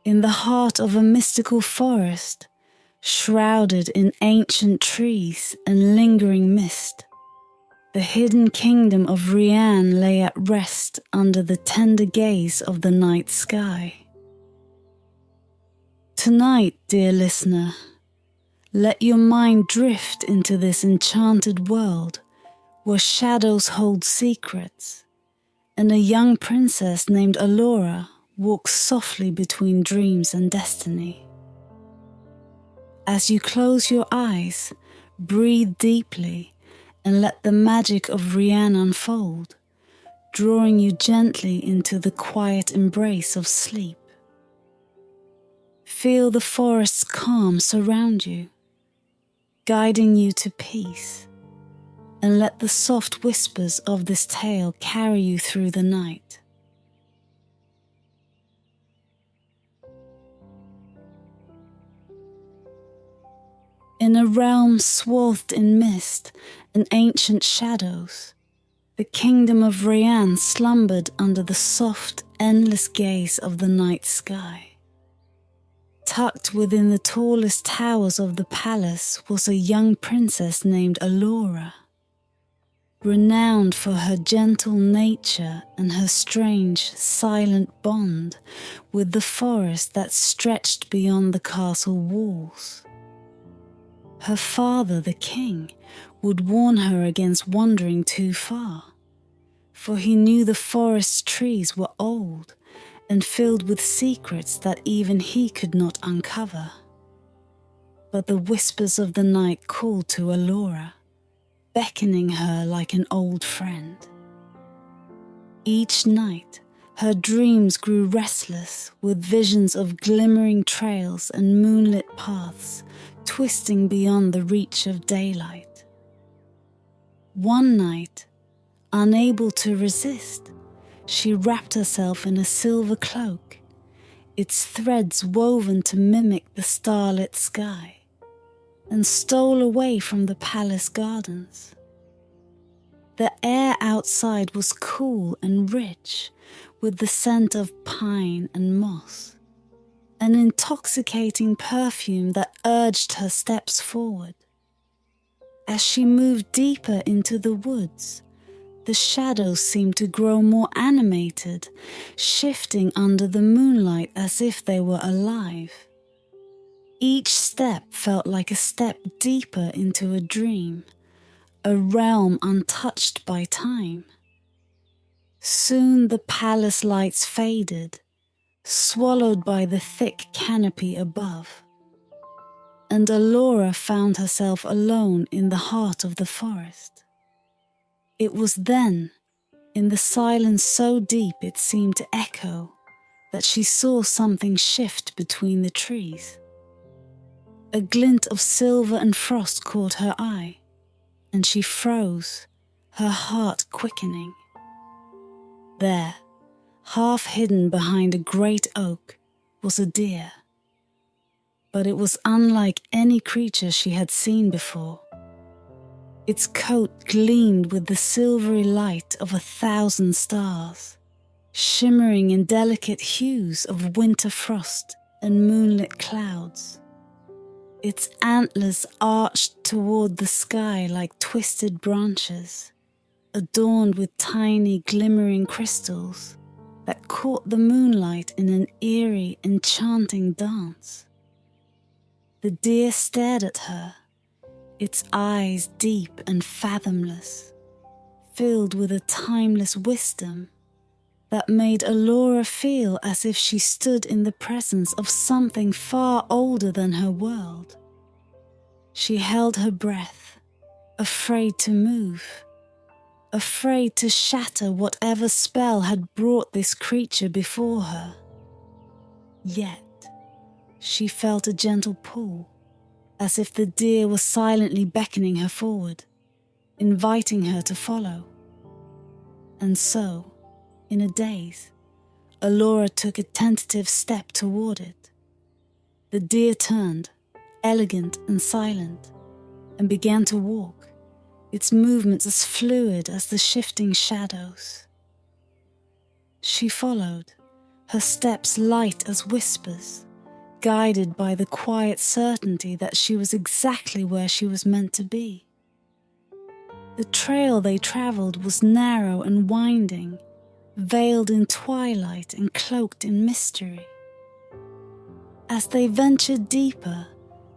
in the heart of a mystical forest, shrouded in ancient trees and lingering mist, the hidden kingdom of Rhianne lay at rest under the tender gaze of the night sky. Tonight, dear listener, let your mind drift into this enchanted world where shadows hold secrets, and a young princess named Alora walks softly between dreams and destiny. As you close your eyes, breathe deeply and let the magic of Rhianne unfold, drawing you gently into the quiet embrace of sleep. Feel the forest's calm surround you, guiding you to peace, and let the soft whispers of this tale carry you through the night. In a realm swathed in mist and ancient shadows, the kingdom of Rhianne slumbered under the soft, endless gaze of the night sky. Tucked within the tallest towers of the palace was a young princess named Alora, renowned for her gentle nature and her strange, silent bond with the forest that stretched beyond the castle walls. Her father, the king, would warn her against wandering too far, for he knew the forest's trees were old and filled with secrets that even he could not uncover. But the whispers of the night called to Alora, beckoning her like an old friend. Each night, her dreams grew restless with visions of glimmering trails and moonlit paths twisting beyond the reach of daylight. One night, unable to resist, she wrapped herself in a silver cloak, its threads woven to mimic the starlit sky, and stole away from the palace gardens. The air outside was cool and rich, with the scent of pine and moss, an intoxicating perfume that urged her steps forward. As she moved deeper into the woods, the shadows seemed to grow more animated, shifting under the moonlight as if they were alive. Each step felt like a step deeper into a dream, a realm untouched by time. Soon the palace lights faded, swallowed by the thick canopy above, and Alora found herself alone in the heart of the forest. It was then, in the silence so deep it seemed to echo, that she saw something shift between the trees. A glint of silver and frost caught her eye, and she froze, her heart quickening. There, half hidden behind a great oak, was a deer. But it was unlike any creature she had seen before. Its coat gleamed with the silvery light of 1,000 stars, shimmering in delicate hues of winter frost and moonlit clouds. Its antlers arched toward the sky like twisted branches, adorned with tiny glimmering crystals that caught the moonlight in an eerie, enchanting dance. The deer stared at her, its eyes deep and fathomless, filled with a timeless wisdom that made Alora feel as if she stood in the presence of something far older than her world. She held her breath, afraid to move, afraid to shatter whatever spell had brought this creature before her. Yet, she felt a gentle pull, as if the deer was silently beckoning her forward, inviting her to follow. And so, in a daze, Alora took a tentative step toward it. The deer turned, elegant and silent, and began to walk, its movements as fluid as the shifting shadows. She followed, her steps light as whispers, guided by the quiet certainty that she was exactly where she was meant to be. The trail they travelled was narrow and winding, veiled in twilight and cloaked in mystery. As they ventured deeper,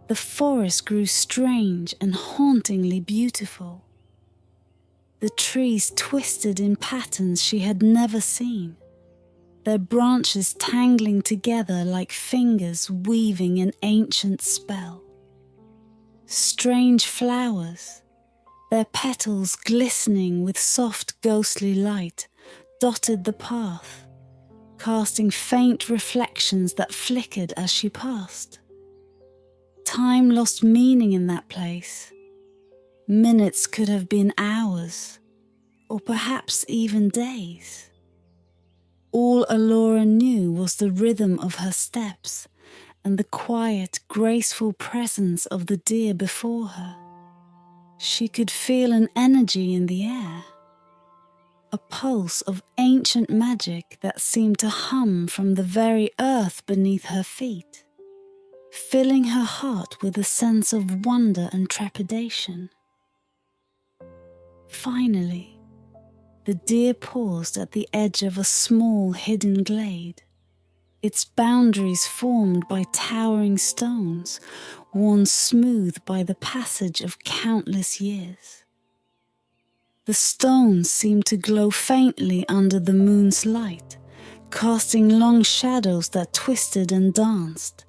the forest grew strange and hauntingly beautiful. The trees twisted in patterns she had never seen, their branches tangling together like fingers weaving an ancient spell. Strange flowers, their petals glistening with soft ghostly light, dotted the path, casting faint reflections that flickered as she passed. Time lost meaning in that place. Minutes could have been hours, or perhaps even days. All Alora knew was the rhythm of her steps and the quiet, graceful presence of the deer before her. She could feel an energy in the air, a pulse of ancient magic that seemed to hum from the very earth beneath her feet, filling her heart with a sense of wonder and trepidation. Finally, the deer paused at the edge of a small hidden glade, its boundaries formed by towering stones, worn smooth by the passage of countless years. The stones seemed to glow faintly under the moon's light, casting long shadows that twisted and danced,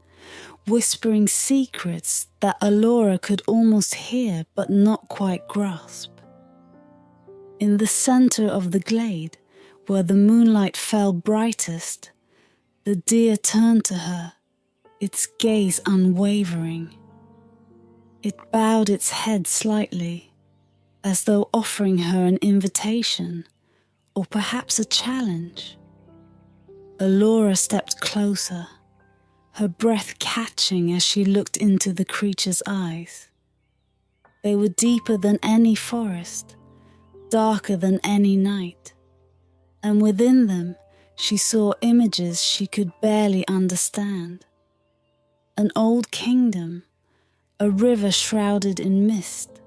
whispering secrets that Alora could almost hear but not quite grasp. In the center of the glade, where the moonlight fell brightest, the deer turned to her, its gaze unwavering. It bowed its head slightly, as though offering her an invitation, or perhaps a challenge. Alora stepped closer, her breath catching as she looked into the creature's eyes. They were deeper than any forest, darker than any night, and within them she saw images she could barely understand. An old kingdom, a river shrouded in mist,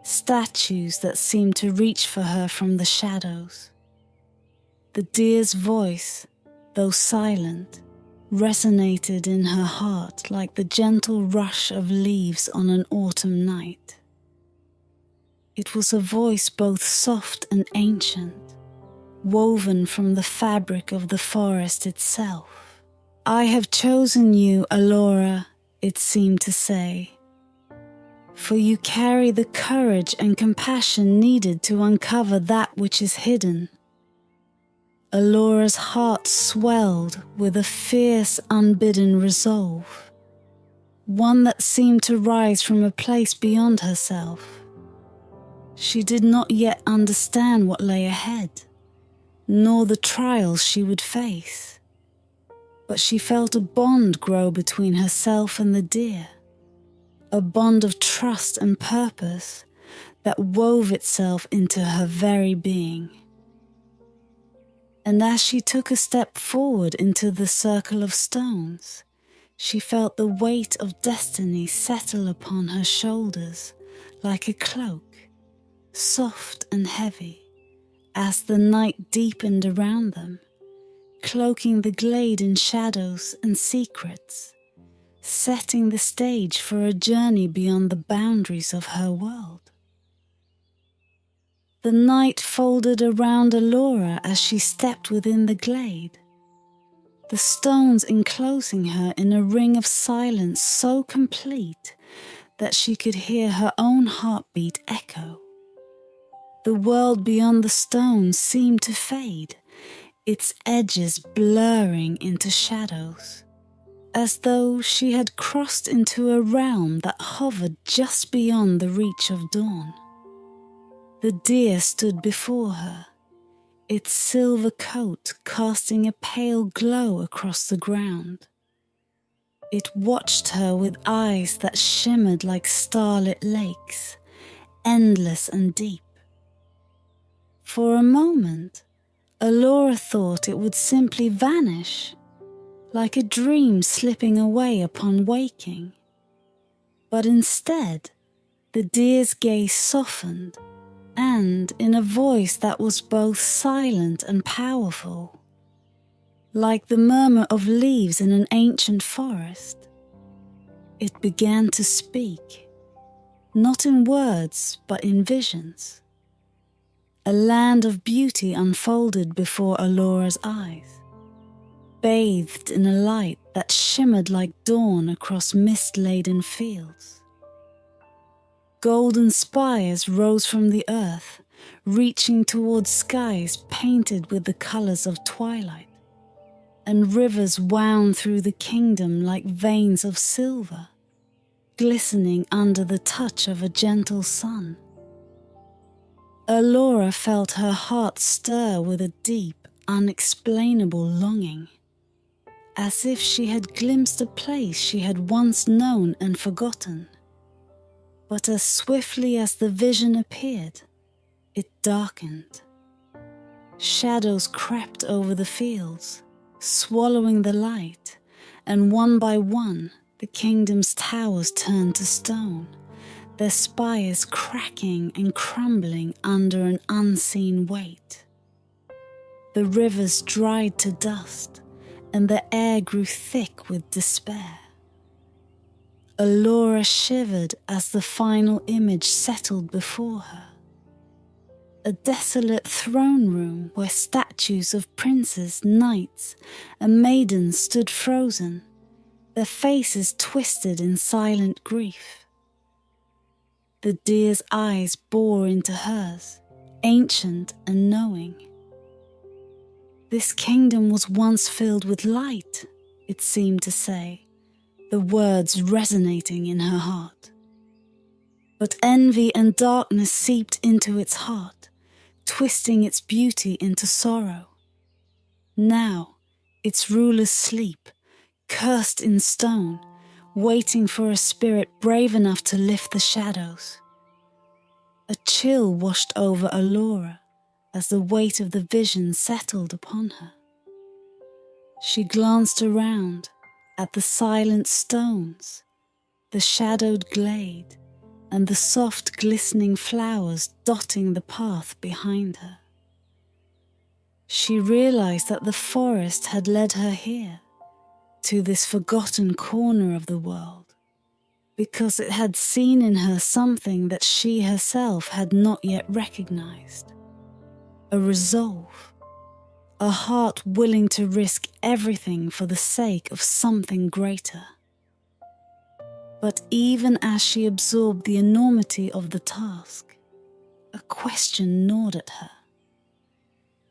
statues that seemed to reach for her from the shadows. The deer's voice, though silent, resonated in her heart like the gentle rush of leaves on an autumn night. It was a voice both soft and ancient, woven from the fabric of the forest itself. "I have chosen you, Alora," it seemed to say, "for you carry the courage and compassion needed to uncover that which is hidden." Alora's heart swelled with a fierce, unbidden resolve, one that seemed to rise from a place beyond herself. She did not yet understand what lay ahead, nor the trials she would face, but she felt a bond grow between herself and the deer, a bond of trust and purpose that wove itself into her very being. And as she took a step forward into the circle of stones, she felt the weight of destiny settle upon her shoulders like a cloak, soft and heavy, as the night deepened around them, cloaking the glade in shadows and secrets, setting the stage for a journey beyond the boundaries of her world. The night folded around Alora as she stepped within the glade, the stones enclosing her in a ring of silence so complete that she could hear her own heartbeat echo. The world beyond the stones seemed to fade, its edges blurring into shadows, as though she had crossed into a realm that hovered just beyond the reach of dawn. The deer stood before her, its silver coat casting a pale glow across the ground. It watched her with eyes that shimmered like starlit lakes, endless and deep. For a moment, Alora thought it would simply vanish, like a dream slipping away upon waking. But instead, the deer's gaze softened, and in a voice that was both silent and powerful, like the murmur of leaves in an ancient forest, it began to speak, not in words but in visions. A land of beauty unfolded before Alora's eyes, bathed in a light that shimmered like dawn across mist-laden fields. Golden spires rose from the earth, reaching towards skies painted with the colors of twilight, and rivers wound through the kingdom like veins of silver, glistening under the touch of a gentle sun. Alora felt her heart stir with a deep, unexplainable longing, as if she had glimpsed a place she had once known and forgotten. But as swiftly as the vision appeared, it darkened. Shadows crept over the fields, swallowing the light, and one by one the kingdom's towers turned to stone, their spires cracking and crumbling under an unseen weight. The rivers dried to dust, and the air grew thick with despair. Alora shivered as the final image settled before her. A desolate throne room where statues of princes, knights, and maidens stood frozen, their faces twisted in silent grief. The deer's eyes bore into hers, ancient and knowing. This kingdom was once filled with light, it seemed to say, the words resonating in her heart. But envy and darkness seeped into its heart, twisting its beauty into sorrow. Now its rulers sleep, cursed in stone, waiting for a spirit brave enough to lift the shadows. A chill washed over Alora as the weight of the vision settled upon her. She glanced around at the silent stones, the shadowed glade, and the soft glistening flowers dotting the path behind her. She realized that the forest had led her here, to this forgotten corner of the world, because it had seen in her something that she herself had not yet recognized. A resolve, a heart willing to risk everything for the sake of something greater. But even as she absorbed the enormity of the task, a question gnawed at her.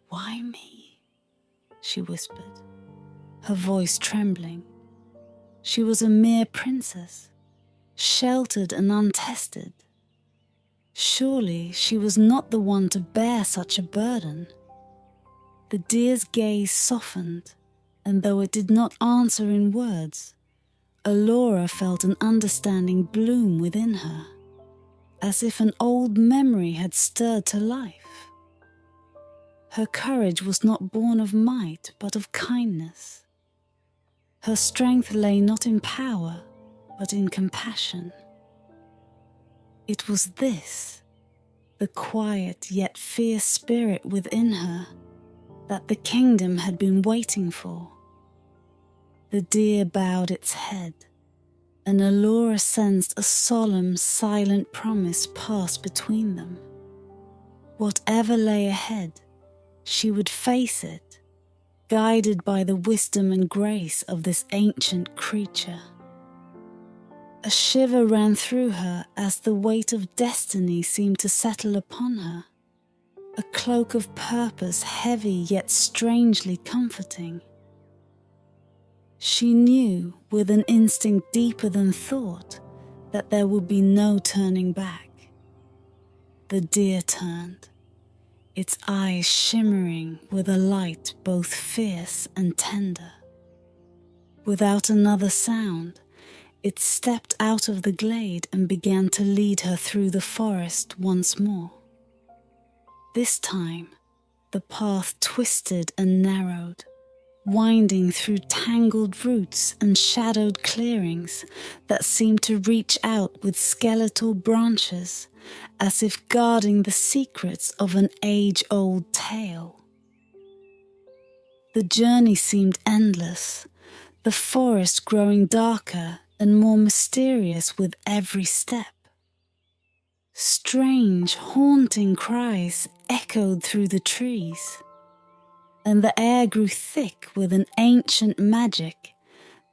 "Why me?" she whispered, her voice trembling. She was a mere princess, sheltered and untested. Surely she was not the one to bear such a burden. The deer's gaze softened, and though it did not answer in words, Alora felt an understanding bloom within her, as if an old memory had stirred to life. Her courage was not born of might, but of kindness. Her strength lay not in power, but in compassion. It was this, the quiet yet fierce spirit within her, that the kingdom had been waiting for. The deer bowed its head, and Alora sensed a solemn, silent promise pass between them. Whatever lay ahead, she would face it, guided by the wisdom and grace of this ancient creature. A shiver ran through her as the weight of destiny seemed to settle upon her, a cloak of purpose heavy yet strangely comforting. She knew, with an instinct deeper than thought, that there would be no turning back. The deer turned, its eyes shimmering with a light both fierce and tender. Without another sound, it stepped out of the glade and began to lead her through the forest once more. This time, The path twisted and narrowed, winding through tangled roots and shadowed clearings that seemed to reach out with skeletal branches, as if guarding the secrets of an age-old tale. The journey seemed endless, the forest growing darker and more mysterious with every step. Strange, haunting cries echoed through the trees, and the air grew thick with an ancient magic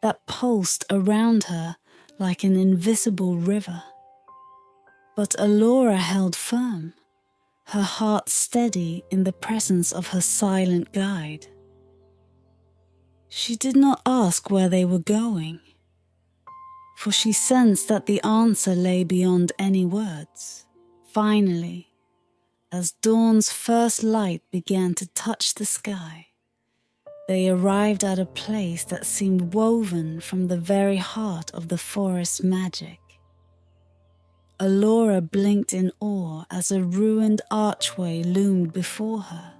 that pulsed around her like an invisible river. But Alora held firm, her heart steady in the presence of her silent guide. She did not ask where they were going, for she sensed that the answer lay beyond any words. Finally, as dawn's first light began to touch the sky, they arrived at a place that seemed woven from the very heart of the forest's magic. Alora blinked in awe as a ruined archway loomed before her,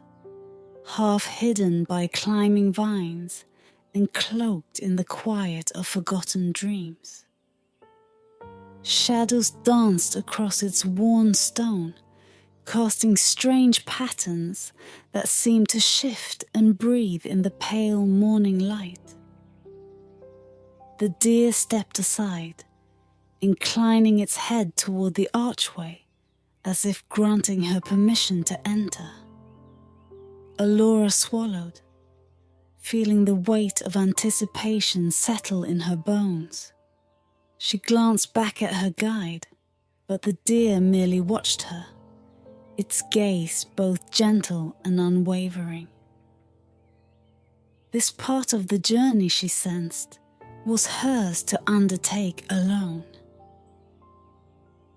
half hidden by climbing vines and cloaked in the quiet of forgotten dreams. Shadows danced across its worn stone, casting strange patterns that seemed to shift and breathe in the pale morning light. The deer stepped aside, inclining its head toward the archway, as if granting her permission to enter. Alora swallowed, feeling the weight of anticipation settle in her bones. She glanced back at her guide, but the deer merely watched her, its gaze both gentle and unwavering. This part of the journey, she sensed, was hers to undertake alone.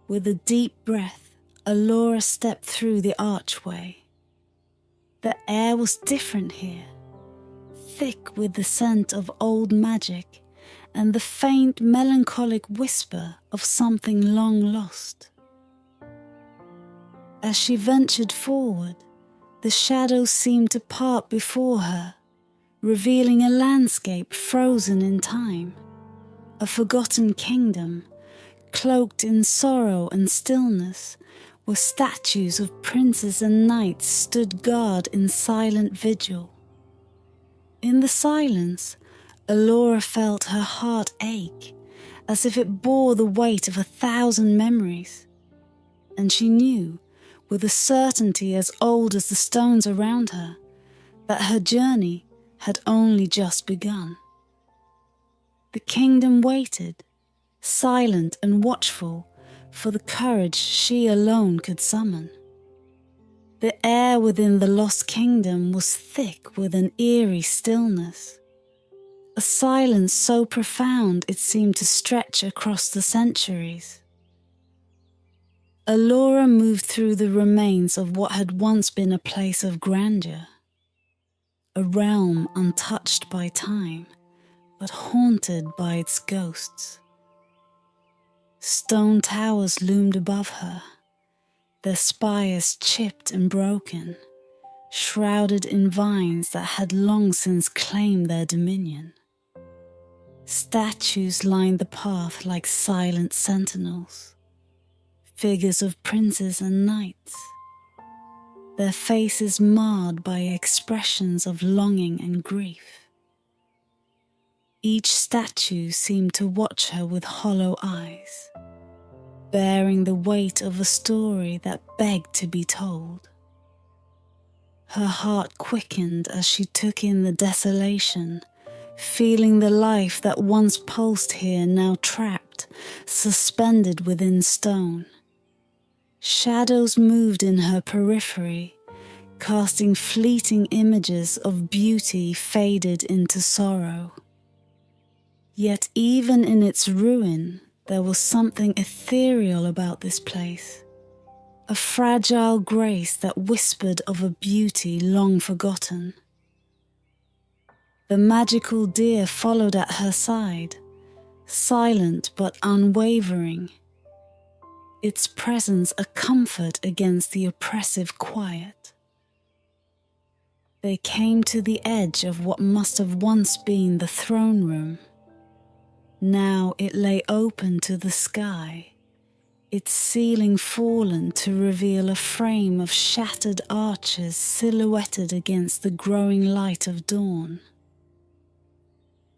With a deep breath, Alora stepped through the archway. The air was different here, thick with the scent of old magic and the faint melancholic whisper of something long lost. As she ventured forward, the shadows seemed to part before her, revealing a landscape frozen in time, a forgotten kingdom, cloaked in sorrow and stillness, where statues of princes and knights stood guard in silent vigil. In the silence, Alora felt her heart ache, as if it bore the weight of 1,000 memories, and she knew, with a certainty as old as the stones around her, that her journey had only just begun. The kingdom waited, silent and watchful, for the courage she alone could summon. The air within the lost kingdom was thick with an eerie stillness, a silence so profound it seemed to stretch across the centuries. Alora moved through the remains of what had once been a place of grandeur, a realm untouched by time, but haunted by its ghosts. Stone towers loomed above her, their spires chipped and broken, shrouded in vines that had long since claimed their dominion. Statues lined the path like silent sentinels, figures of princes and knights, their faces marred by expressions of longing and grief. Each statue seemed to watch her with hollow eyes, bearing the weight of a story that begged to be told. Her heart quickened as she took in the desolation, feeling the life that once pulsed here now trapped, suspended within stone. Shadows moved in her periphery, casting fleeting images of beauty faded into sorrow. Yet even in its ruin, there was something ethereal about this place, a fragile grace that whispered of a beauty long forgotten. The magical deer followed at her side, silent but unwavering, its presence a comfort against the oppressive quiet. They came to the edge of what must have once been the throne room. Now it lay open to the sky, its ceiling fallen to reveal a frame of shattered arches silhouetted against the growing light of dawn.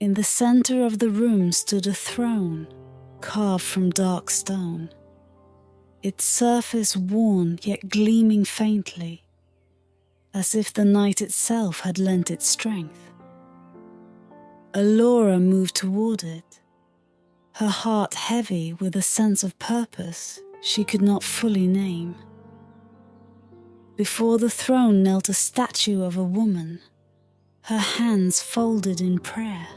In the center of the room stood a throne, carved from dark stone, its surface worn yet gleaming faintly, as if the night itself had lent it strength. Alora moved toward it, her heart heavy with a sense of purpose she could not fully name. Before the throne knelt a statue of a woman, her hands folded in prayer,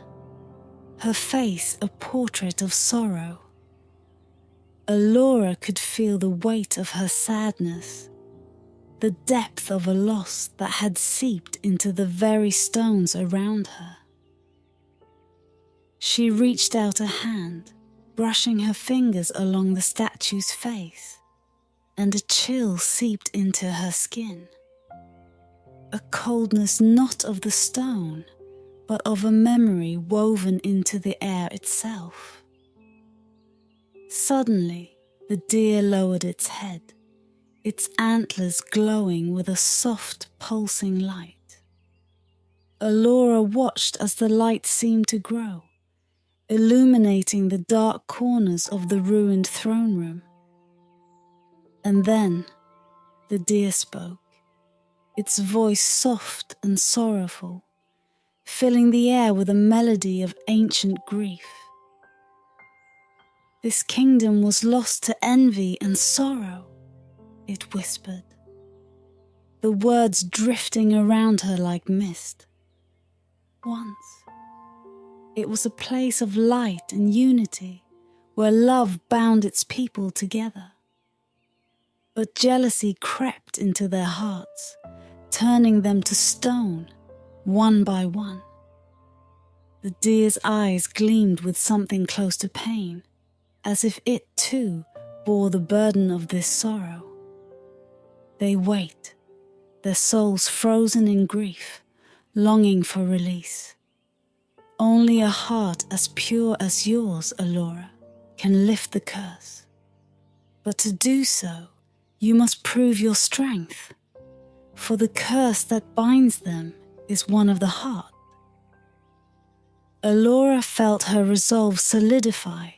her face a portrait of sorrow. Alora could feel the weight of her sadness, the depth of a loss that had seeped into the very stones around her. She reached out a hand, brushing her fingers along the statue's face, and a chill seeped into her skin. A coldness not of the stone, but of a memory woven into the air itself. Suddenly, the deer lowered its head, its antlers glowing with a soft, pulsing light. Alora watched as the light seemed to grow, illuminating the dark corners of the ruined throne room. And then the deer spoke, its voice soft and sorrowful, filling the air with a melody of ancient grief. This kingdom was lost to envy and sorrow, it whispered, the words drifting around her like mist. Once, it was a place of light and unity, where love bound its people together. But jealousy crept into their hearts, turning them to stone, one by one. The deer's eyes gleamed with something close to pain, as if it too bore the burden of this sorrow. They wait, their souls frozen in grief, longing for release. Only a heart as pure as yours, Alora, can lift the curse. But to do so, you must prove your strength, for the curse that binds them is one of the heart. Alora felt her resolve solidify,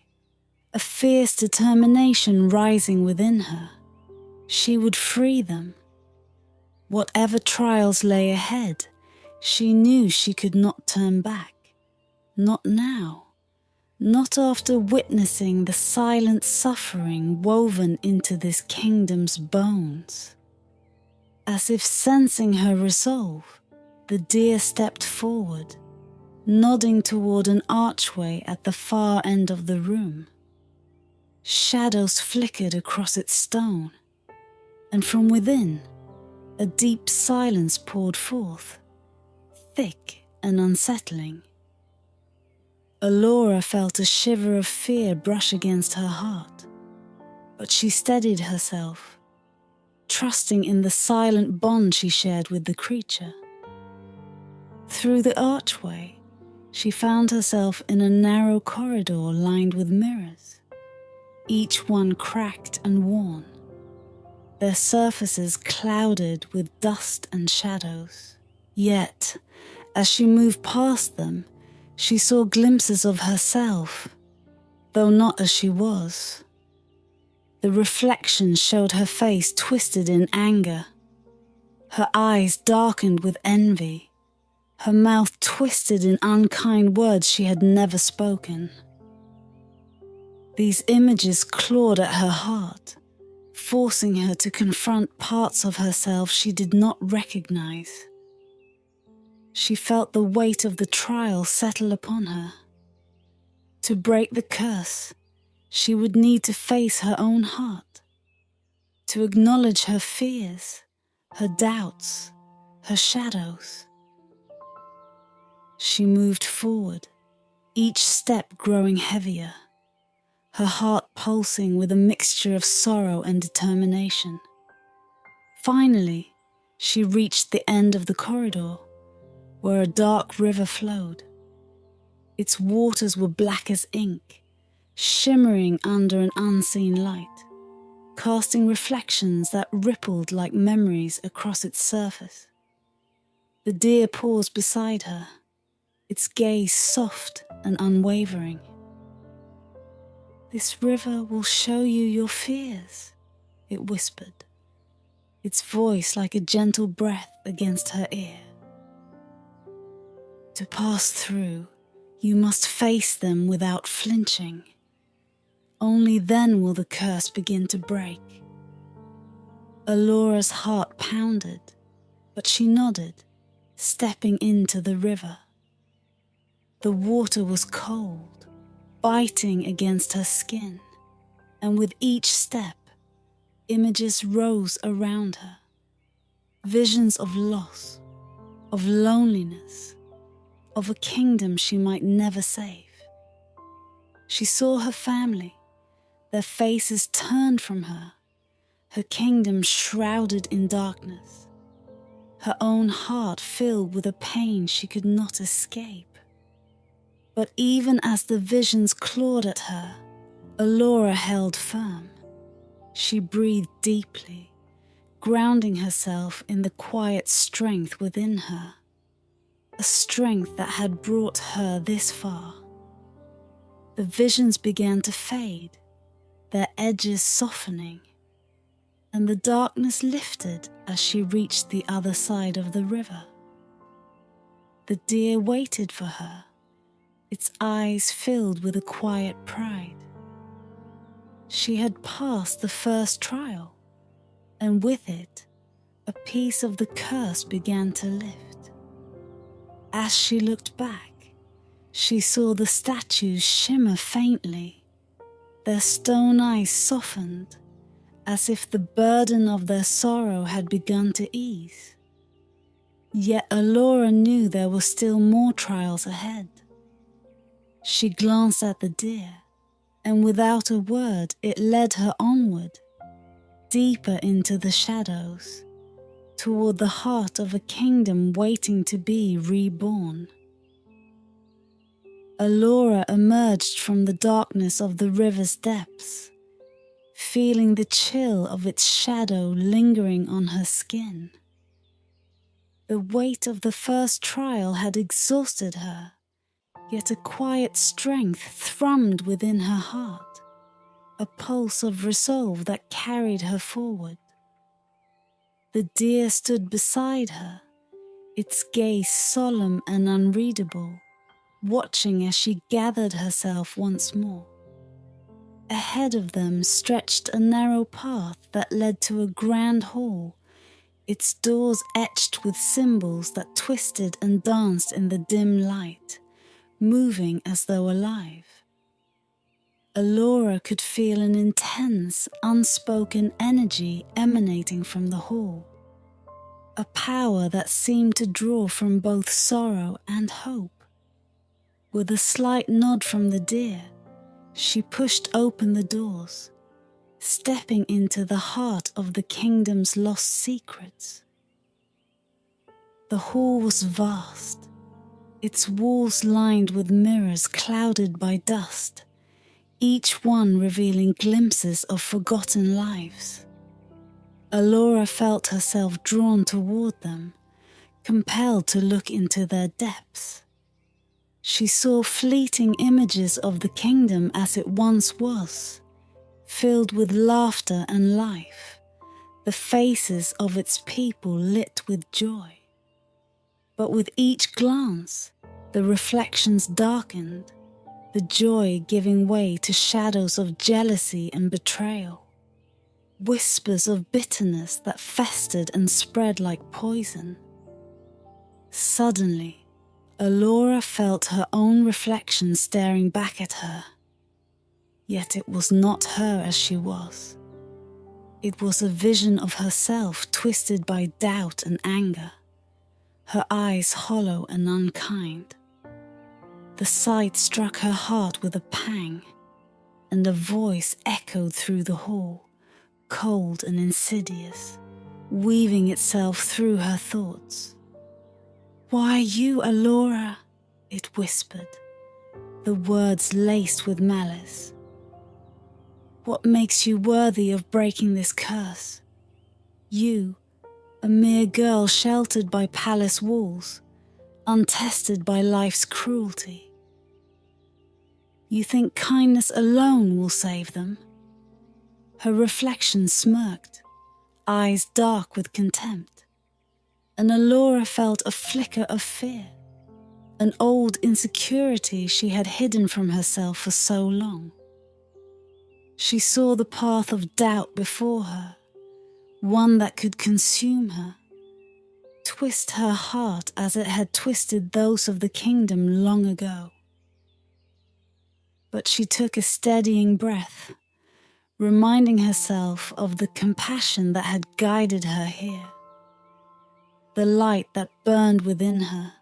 a fierce determination rising within her. She would free them. Whatever trials lay ahead, she knew she could not turn back. Not now, not after witnessing the silent suffering woven into this kingdom's bones. As if sensing her resolve, the deer stepped forward, nodding toward an archway at the far end of the room. Shadows flickered across its stone, and from within, a deep silence poured forth, thick and unsettling. Alora felt a shiver of fear brush against her heart, but she steadied herself, trusting in the silent bond she shared with the creature. Through the archway, she found herself in a narrow corridor lined with mirrors, each one cracked and worn, their surfaces clouded with dust and shadows. Yet, as she moved past them, she saw glimpses of herself, though not as she was. The reflection showed her face twisted in anger, her eyes darkened with envy, her mouth twisted in unkind words she had never spoken. These images clawed at her heart, forcing her to confront parts of herself she did not recognize. She felt the weight of the trial settle upon her. To break the curse, she would need to face her own heart, to acknowledge her fears, her doubts, her shadows. She moved forward, each step growing heavier, her heart pulsing with a mixture of sorrow and determination. Finally, She reached the end of the corridor, where a dark river flowed. Its waters were black as ink, shimmering under an unseen light, casting reflections that rippled like memories across its surface. The deer paused beside her, its gaze soft and unwavering. "This river will show you your fears," it whispered, its voice like a gentle breath against her ear. "To pass through, you must face them without flinching. Only then will the curse begin to break." Alora's heart pounded, but she nodded, stepping into the river. The water was cold, biting against her skin, and with each step, images rose around her. Visions of loss, of loneliness, of a kingdom she might never save. She saw her family, their faces turned from her, her kingdom shrouded in darkness, her own heart filled with a pain she could not escape. But even as the visions clawed at her, Alora held firm. She breathed deeply, grounding herself in the quiet strength within her, a strength that had brought her this far. The visions began to fade, their edges softening, and the darkness lifted as she reached the other side of the river. The deer waited for her, its eyes filled with a quiet pride. She had passed the first trial, and with it, a piece of the curse began to lift. As she looked back, she saw the statues shimmer faintly, their stone eyes softened, as if the burden of their sorrow had begun to ease. Yet Alora knew there were still more trials ahead. She glanced at the deer, and without a word it led her onward, deeper into the shadows, toward the heart of a kingdom waiting to be reborn. Alora emerged from the darkness of the river's depths, feeling the chill of its shadow lingering on her skin. The weight of the first trial had exhausted her, yet a quiet strength thrummed within her heart, a pulse of resolve that carried her forward. The deer stood beside her, its gaze solemn and unreadable, watching as she gathered herself once more. Ahead of them stretched a narrow path that led to a grand hall, its doors etched with symbols that twisted and danced in the dim light, moving as though alive. Alora could feel an intense, unspoken energy emanating from the hall, a power that seemed to draw from both sorrow and hope. With a slight nod from the deer, she pushed open the doors, stepping into the heart of the kingdom's lost secrets. The hall was vast, its walls lined with mirrors clouded by dust, each one revealing glimpses of forgotten lives. Alora felt herself drawn toward them, compelled to look into their depths. She saw fleeting images of the kingdom as it once was, filled with laughter and life, the faces of its people lit with joy. But with each glance, the reflections darkened, the joy giving way to shadows of jealousy and betrayal, whispers of bitterness that festered and spread like poison. Suddenly, Alora felt her own reflection staring back at her. Yet it was not her as she was. It was a vision of herself twisted by doubt and anger, her eyes hollow and unkind. The sight struck her heart with a pang, and a voice echoed through the hall, cold and insidious, weaving itself through her thoughts. "Why you, Alora?" it whispered, the words laced with malice. "What makes you worthy of breaking this curse? You, a mere girl sheltered by palace walls, untested by life's cruelty. You think kindness alone will save them?" Her reflection smirked, eyes dark with contempt, and Alora felt a flicker of fear, an old insecurity she had hidden from herself for so long. She saw the path of doubt before her, one that could consume her, twist her heart as it had twisted those of the kingdom long ago. But she took a steadying breath, reminding herself of the compassion that had guided her here, the light that burned within her,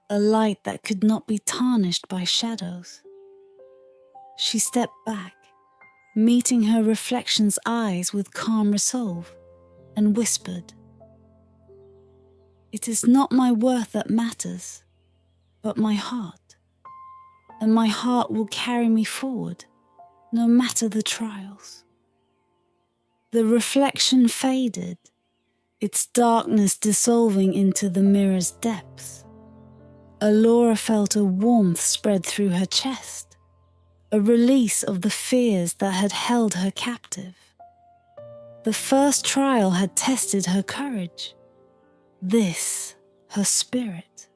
a light that could not be tarnished by shadows. She stepped back, meeting her reflection's eyes with calm resolve, and whispered, "It is not my worth that matters, but my heart, and my heart will carry me forward, no matter the trials." The reflection faded, its darkness dissolving into the mirror's depths. Alora felt a warmth spread through her chest, a release of the fears that had held her captive. The first trial had tested her courage, this her spirit.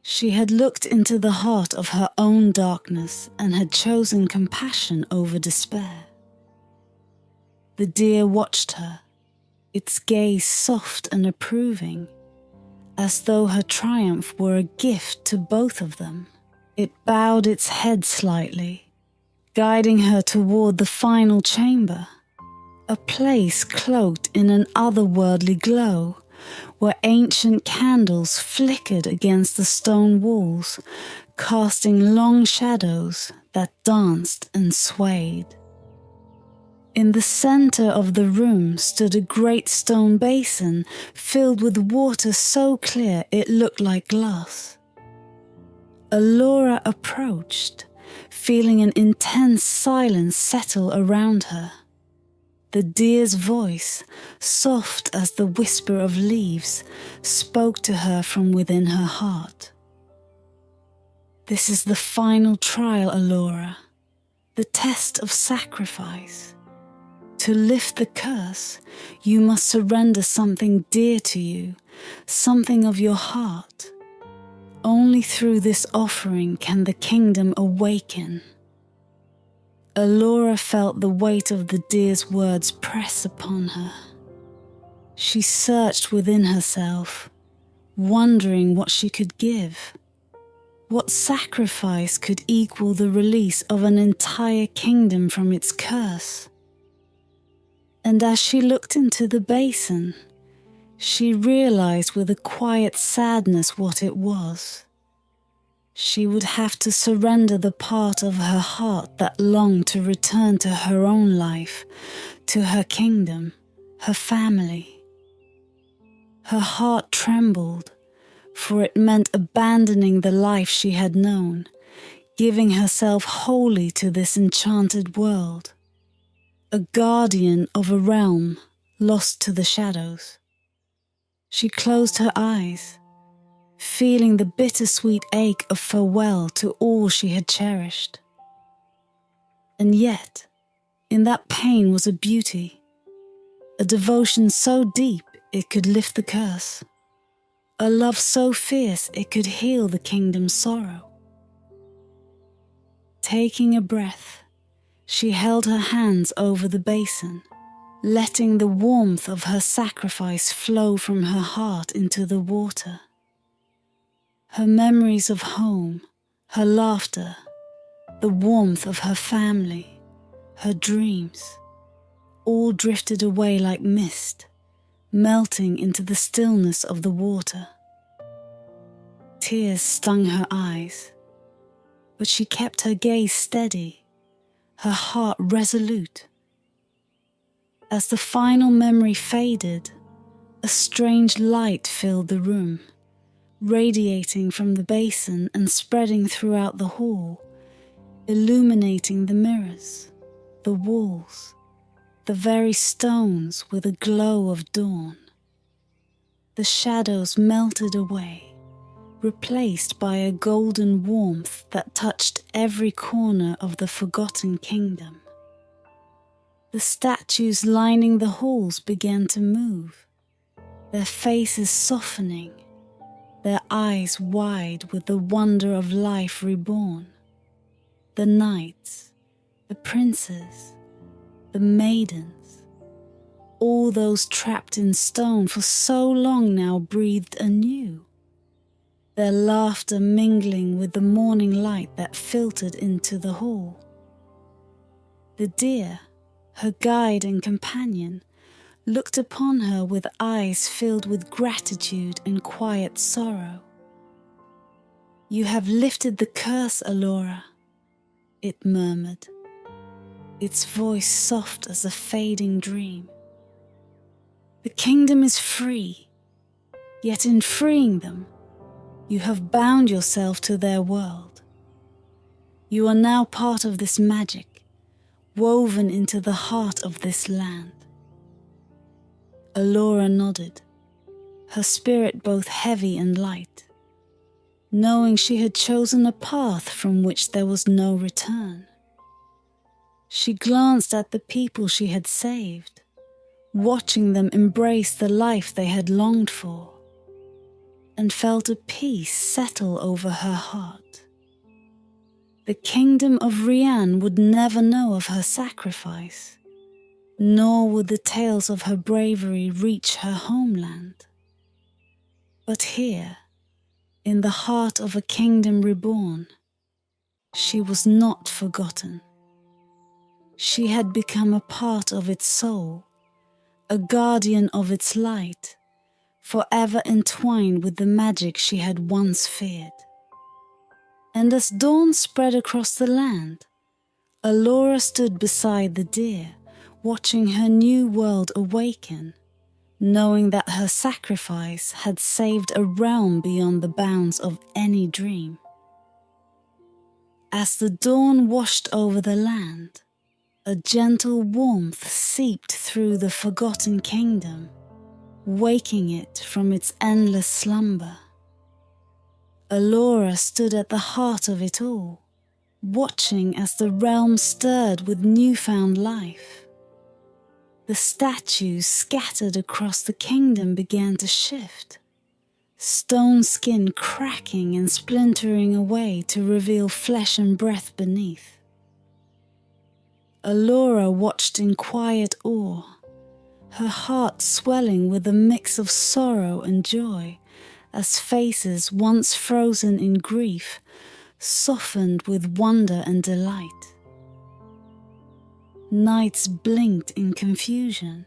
She had looked into the heart of her own darkness and had chosen compassion over despair. The deer watched her, its gaze soft and approving, as though her triumph were a gift to both of them. It bowed its head slightly, guiding her toward the final chamber, a place cloaked in an otherworldly glow, where ancient candles flickered against the stone walls, casting long shadows that danced and swayed. In the center of the room stood a great stone basin filled with water so clear it looked like glass. Alora approached, feeling an intense silence settle around her. The deer's voice, soft as the whisper of leaves, spoke to her from within her heart. "This is the final trial, Alora, the test of sacrifice. To lift the curse, you must surrender something dear to you, something of your heart. Only through this offering can the kingdom awaken." Alora felt the weight of the deer's words press upon her. She searched within herself, wondering what she could give. What sacrifice could equal the release of an entire kingdom from its curse? And as she looked into the basin, she realized with a quiet sadness what it was. She would have to surrender the part of her heart that longed to return to her own life, to her kingdom, her family. Her heart trembled, for it meant abandoning the life she had known, giving herself wholly to this enchanted world, a guardian of a realm lost to the shadows. She closed her eyes, feeling the bittersweet ache of farewell to all she had cherished. And yet, in that pain was a beauty, a devotion so deep it could lift the curse, a love so fierce it could heal the kingdom's sorrow. Taking a breath, she held her hands over the basin, letting the warmth of her sacrifice flow from her heart into the water. Her memories of home, her laughter, the warmth of her family, her dreams, all drifted away like mist, melting into the stillness of the water. Tears stung her eyes, but she kept her gaze steady, her heart resolute. As the final memory faded, a strange light filled the room, radiating from the basin and spreading throughout the hall, illuminating the mirrors, the walls, the very stones with a glow of dawn. The shadows melted away, replaced by a golden warmth that touched every corner of the forgotten kingdom. The statues lining the halls began to move, their faces softening, their eyes wide with the wonder of life reborn. The knights, the princes, the maidens, all those trapped in stone for so long now breathed anew, their laughter mingling with the morning light that filtered into the hall. The deer, her guide and companion, looked upon her with eyes filled with gratitude and quiet sorrow. "You have lifted the curse, Alora," it murmured, its voice soft as a fading dream. "The kingdom is free, yet in freeing them, you have bound yourself to their world. You are now part of this magic, woven into the heart of this land." Alora nodded, her spirit both heavy and light, knowing she had chosen a path from which there was no return. She glanced at the people she had saved, watching them embrace the life they had longed for, and felt a peace settle over her heart. The kingdom of Rhianne would never know of her sacrifice, nor would the tales of her bravery reach her homeland. But here, in the heart of a kingdom reborn, she was not forgotten. She had become a part of its soul, a guardian of its light, forever entwined with the magic she had once feared. And as dawn spread across the land, Alora stood beside the deer, watching her new world awaken, knowing that her sacrifice had saved a realm beyond the bounds of any dream. As the dawn washed over the land, a gentle warmth seeped through the forgotten kingdom, waking it from its endless slumber. Alora stood at the heart of it all, watching as the realm stirred with newfound life. The statues scattered across the kingdom began to shift, stone skin cracking and splintering away to reveal flesh and breath beneath. Alora watched in quiet awe, her heart swelling with a mix of sorrow and joy, as faces once frozen in grief softened with wonder and delight. Knights blinked in confusion,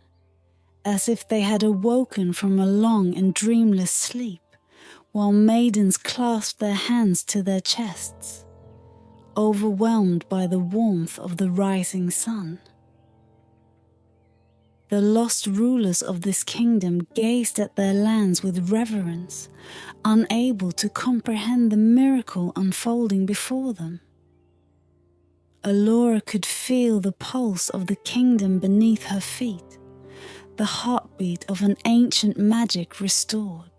as if they had awoken from a long and dreamless sleep, while maidens clasped their hands to their chests, overwhelmed by the warmth of the rising sun. The lost rulers of this kingdom gazed at their lands with reverence, unable to comprehend the miracle unfolding before them. Alora could feel the pulse of the kingdom beneath her feet, the heartbeat of an ancient magic restored.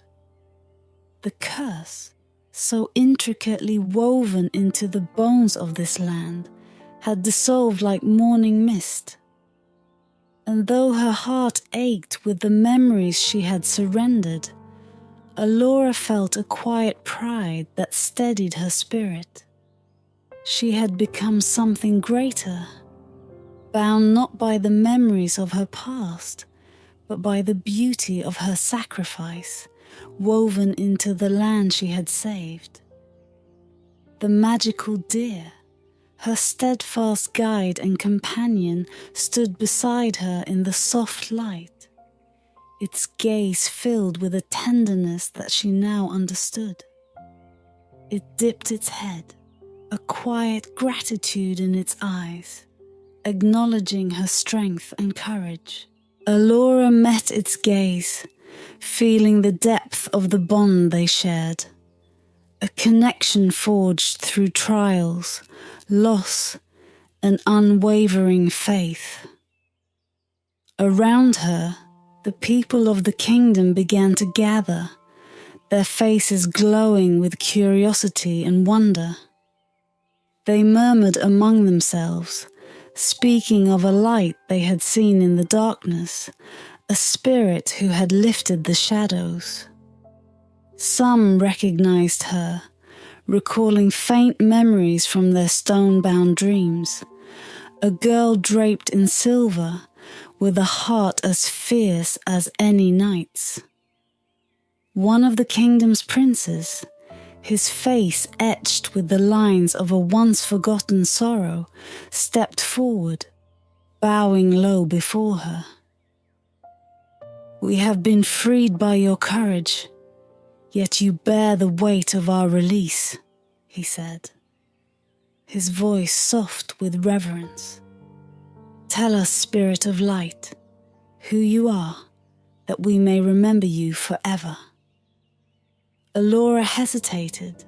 The curse, so intricately woven into the bones of this land, had dissolved like morning mist. And though her heart ached with the memories she had surrendered, Alora felt a quiet pride that steadied her spirit. She had become something greater, bound not by the memories of her past, but by the beauty of her sacrifice, woven into the land she had saved. The magical deer, her steadfast guide and companion, stood beside her in the soft light, its gaze filled with a tenderness that she now understood. It dipped its head, a quiet gratitude in its eyes, acknowledging her strength and courage. Alora met its gaze, feeling the depth of the bond they shared, a connection forged through trials, loss, and unwavering faith. Around her, the people of the kingdom began to gather, their faces glowing with curiosity and wonder. They murmured among themselves, speaking of a light they had seen in the darkness, a spirit who had lifted the shadows. Some recognized her, recalling faint memories from their stone-bound dreams, a girl draped in silver, with a heart as fierce as any knight's. One of the kingdom's princes, his face etched with the lines of a once-forgotten sorrow, stepped forward, bowing low before her. "We have been freed by your courage, yet you bear the weight of our release," he said, his voice soft with reverence. "Tell us, Spirit of Light, who you are, that we may remember you forever." Alora hesitated,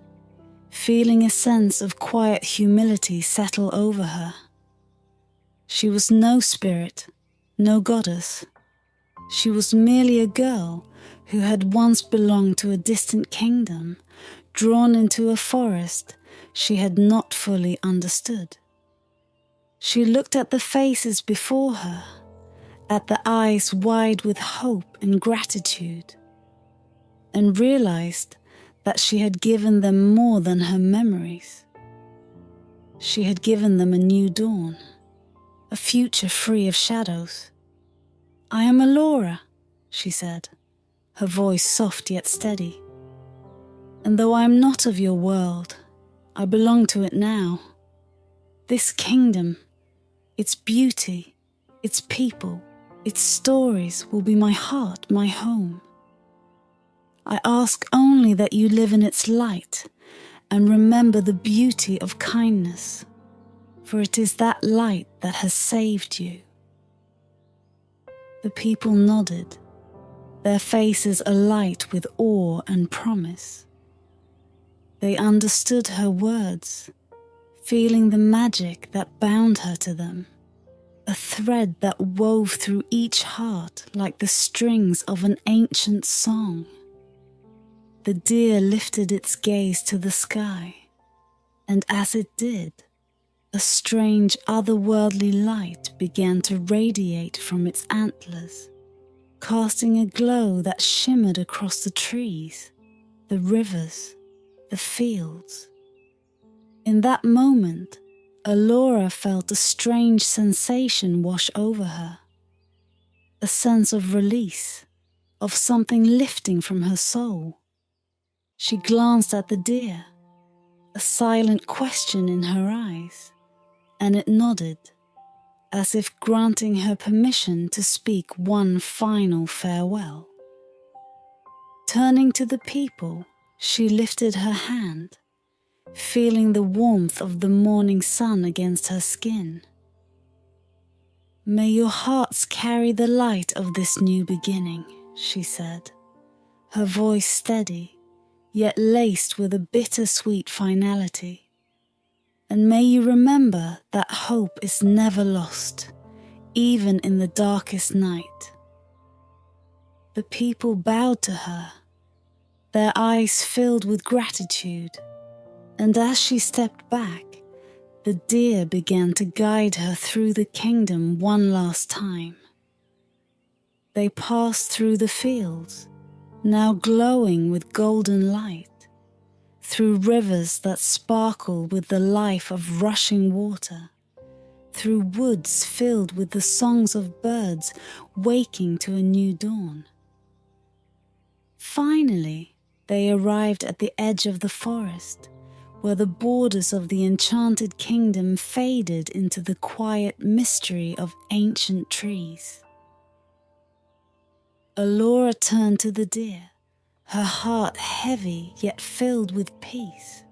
feeling a sense of quiet humility settle over her. She was no spirit, no goddess. She was merely a girl who had once belonged to a distant kingdom, drawn into a forest she had not fully understood. She looked at the faces before her, at the eyes wide with hope and gratitude, and realized that she had given them more than her memories. She had given them a new dawn, a future free of shadows. "I am Alora," she said, her voice soft yet steady. "And though I am not of your world, I belong to it now. This kingdom, its beauty, its people, its stories will be my heart, my home. I ask only that you live in its light and remember the beauty of kindness, for it is that light that has saved you." The people nodded, their faces alight with awe and promise. They understood her words, feeling the magic that bound her to them, a thread that wove through each heart like the strings of an ancient song. The deer lifted its gaze to the sky, and as it did, a strange otherworldly light began to radiate from its antlers, casting a glow that shimmered across the trees, the rivers, the fields. In that moment, Alora felt a strange sensation wash over her, a sense of release, of something lifting from her soul. She glanced at the deer, a silent question in her eyes, and it nodded, as if granting her permission to speak one final farewell. Turning to the people, she lifted her hand, feeling the warmth of the morning sun against her skin. "May your hearts carry the light of this new beginning," she said, her voice steady, yet laced with a bittersweet finality. "And may you remember that hope is never lost, even in the darkest night." The people bowed to her, their eyes filled with gratitude, and as she stepped back, the deer began to guide her through the kingdom one last time. They passed through the fields, now glowing with golden light, through rivers that sparkle with the life of rushing water, through woods filled with the songs of birds waking to a new dawn. Finally, they arrived at the edge of the forest, where the borders of the enchanted kingdom faded into the quiet mystery of ancient trees. Alora turned to the deer, her heart heavy yet filled with peace.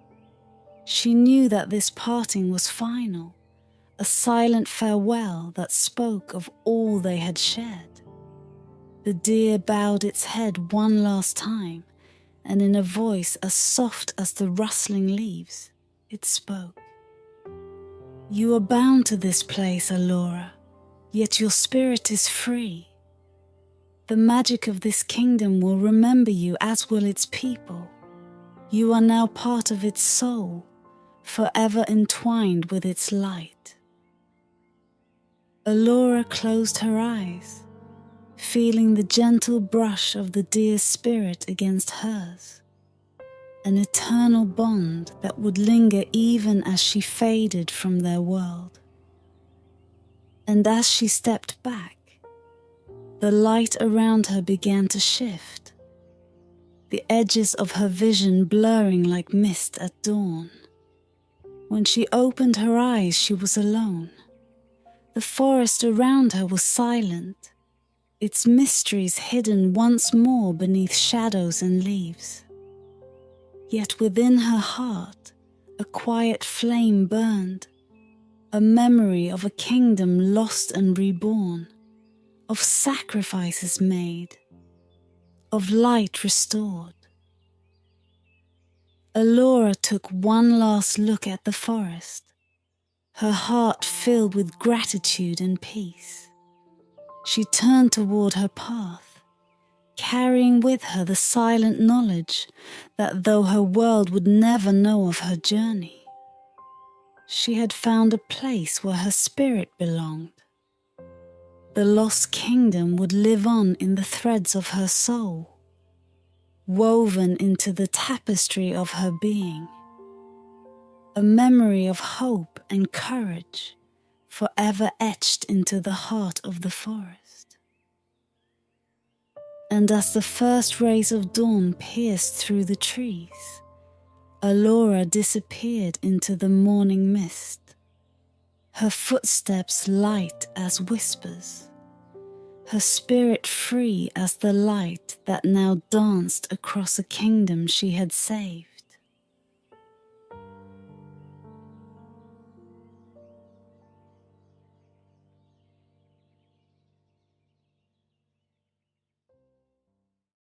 She knew that this parting was final, a silent farewell that spoke of all they had shared. The deer bowed its head one last time, and in a voice as soft as the rustling leaves, it spoke. "You are bound to this place, Alora, yet your spirit is free. The magic of this kingdom will remember you, as will its people. You are now part of its soul, forever entwined with its light." Alora closed her eyes, feeling the gentle brush of the deer's spirit against hers, an eternal bond that would linger even as she faded from their world. And as she stepped back, the light around her began to shift, the edges of her vision blurring like mist at dawn. When she opened her eyes, she was alone. The forest around her was silent, its mysteries hidden once more beneath shadows and leaves. Yet within her heart, a quiet flame burned, a memory of a kingdom lost and reborn, of sacrifices made, of light restored. Alora took one last look at the forest, her heart filled with gratitude and peace. She turned toward her path, carrying with her the silent knowledge that though her world would never know of her journey, she had found a place where her spirit belonged. The lost kingdom would live on in the threads of her soul, woven into the tapestry of her being, a memory of hope and courage forever etched into the heart of the forest. And as the first rays of dawn pierced through the trees, Alora disappeared into the morning mist, her footsteps light as whispers, her spirit free as the light that now danced across a kingdom she had saved.